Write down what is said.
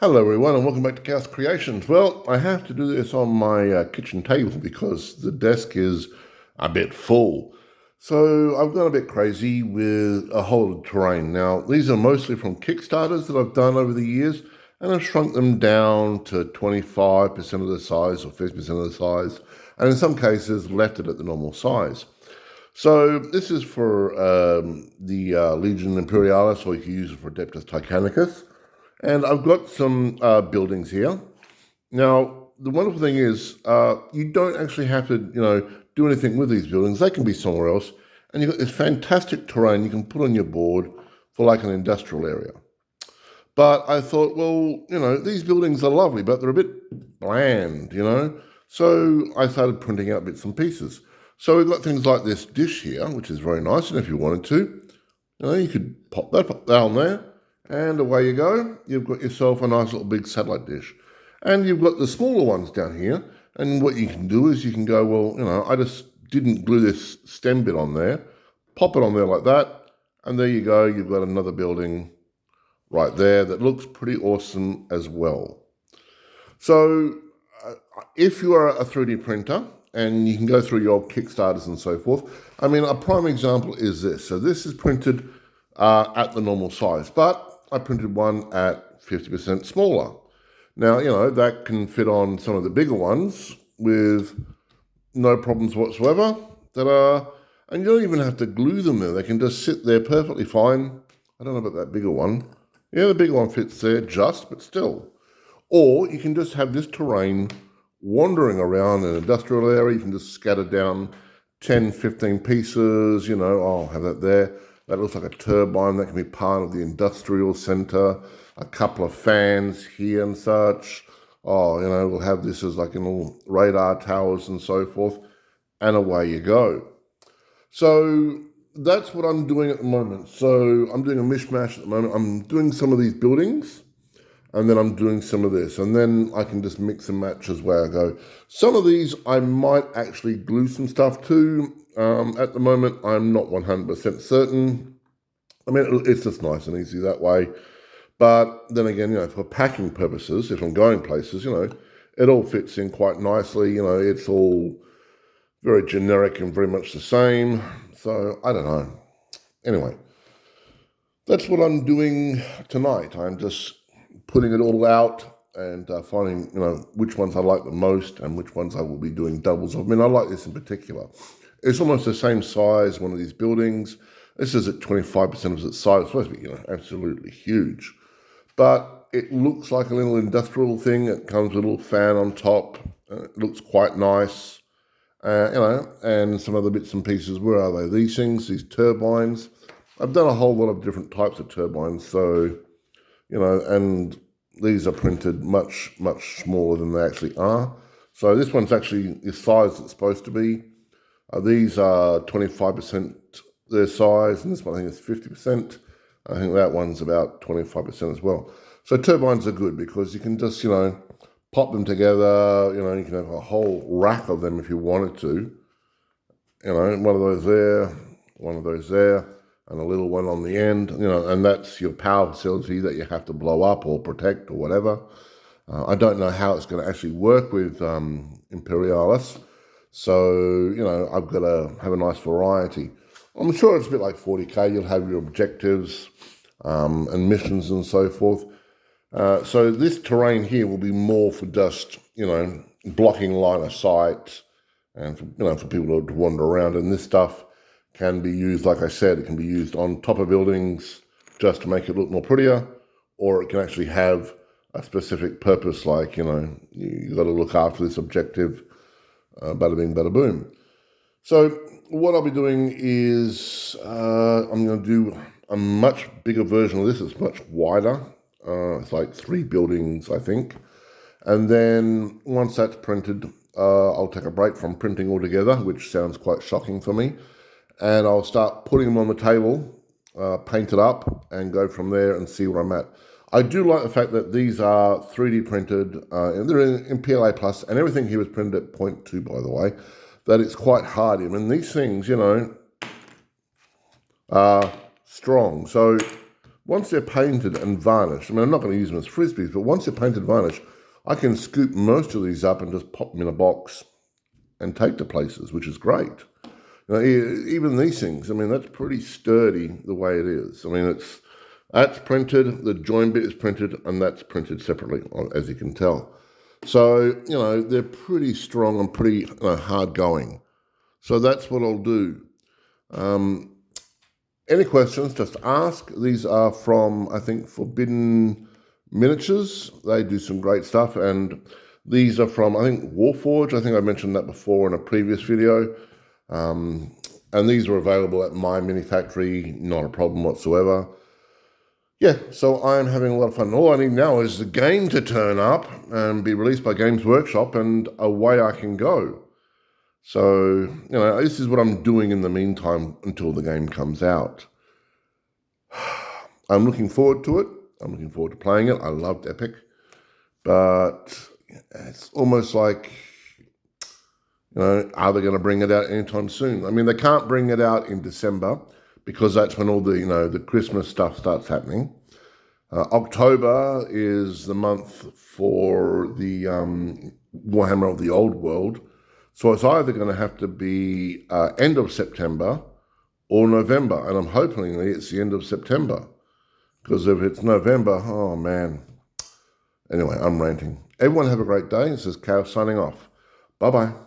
Hello everyone and welcome back to Chaos Creations. Well, I have to do this on my kitchen table because the desk is a bit full. So I've gone a bit crazy with a whole lot of terrain. Now, these are mostly from Kickstarters that I've done over the years, and I've shrunk them down to 25% of the size or 50% of the size, and in some cases left it at the normal size. So this is for the Legion Imperialis, or you can use it for Adeptus Titanicus. And I've got some buildings here. Now, the wonderful thing is you don't actually have to, do anything with these buildings. They can be somewhere else. And you've got this fantastic terrain you can put on your board for like an industrial area. But I thought, well, these buildings are lovely, but they're a bit bland, So I started printing out bits and pieces. So we've got things like this dish here, which is very nice. And if you wanted to, you could pop that on there. And away you go. You've got yourself a nice little big satellite dish. And you've got the smaller ones down here. And what you can do is you can go, well, I just didn't glue this stem bit on there. Pop it on there like that. And there you go. You've got another building right there that looks pretty awesome as well. So if you are a 3D printer, and you can go through your Kickstarters and so forth. I mean, a prime example is this. So this is printed at the normal size, but I printed one at 50% smaller. Now, that can fit on some of the bigger ones with no problems whatsoever. And you don't even have to glue them there. They can just sit there perfectly fine. I don't know about that bigger one. Yeah, the bigger one fits there but still. Or you can just have this terrain wandering around an industrial area. You can just scatter down 10, 15 pieces, I'll have that there. That looks like a turbine. That can be part of the industrial center. A couple of fans here and such. We'll have this as like little radar towers and so forth. And away you go. So that's what I'm doing at the moment. So I'm doing a mishmash at the moment. I'm doing some of these buildings. And then I'm doing some of this. And then I can just mix and match as where I go. Some of these I might actually glue some stuff to. At the moment, I'm not 100% certain. I mean, it's just nice and easy that way. But then again, for packing purposes, if I'm going places, it all fits in quite nicely. It's all very generic and very much the same. So I don't know. Anyway, that's what I'm doing tonight. I'm just putting it all out and finding, which ones I like the most and which ones I will be doing doubles of. I mean, I like this in particular. It's almost the same size, one of these buildings. This is at 25% of its size. It's supposed to be, absolutely huge. But it looks like a little industrial thing. It comes with a little fan on top. It looks quite nice. And some other bits and pieces. Where are they? These things, these turbines. I've done a whole lot of different types of turbines. So, and these are printed much, much smaller than they actually are. So this one's actually the size it's supposed to be. These are 25% their size, and this one I think is 50%. I think that one's about 25% as well. So turbines are good because you can just, pop them together. You can have a whole rack of them if you wanted to. One of those there, one of those there, and a little one on the end, and that's your power facility that you have to blow up or protect or whatever. I don't know how it's going to actually work with Imperialis. So, I've got to have a nice variety. I'm sure it's a bit like 40K. You'll have your objectives and missions and so forth. So this terrain here will be more for just, blocking line of sight and, for people to wander around. And this stuff can be used, like I said, it can be used on top of buildings just to make it look more prettier, or it can actually have a specific purpose, like, you've got to look after this objective. Bada bing, bada boom. So what I'll be doing is I'm going to do a much bigger version of this. It's much wider. It's like 3 buildings, I think. And then once that's printed, I'll take a break from printing altogether, which sounds quite shocking for me. And I'll start putting them on the table, paint it up, and go from there and see where I'm at. I do like the fact that these are 3D printed, and they're in PLA Plus, and everything here was printed at 0.2, by the way, that it's quite hardy. I mean, these things, are strong. So once they're painted and varnished, I mean, I'm not going to use them as Frisbees, but once they're painted and varnished, I can scoop most of these up and just pop them in a box and take to places, which is great. You know, even these things, I mean, that's pretty sturdy the way it is. I mean, that's printed, the join bit is printed, and that's printed separately, as you can tell. So, you know, they're pretty strong and pretty hard going. So that's what I'll do. Any questions, just ask. These are from, I think, Forbidden Miniatures. They do some great stuff. And these are from, I think, Warforge. I think I mentioned that before in a previous video. And these are available at my mini factory, not a problem whatsoever. Yeah, so I am having a lot of fun. All I need now is the game to turn up and be released by Games Workshop, and away I can go. So, you know, this is what I'm doing in the meantime until the game comes out. I'm looking forward to it. I'm looking forward to playing it. I loved Epic. But it's almost like, you know, are they going to bring it out anytime soon? I mean, they can't bring it out in December because that's when all the, you know, the Christmas stuff starts happening. October is the month for the Warhammer of the Old World. So it's either going to have to be end of September or November. And I'm hoping it's the end of September. Because if it's November, oh man. Anyway, I'm ranting. Everyone have a great day. This is Chaos signing off. Bye-bye.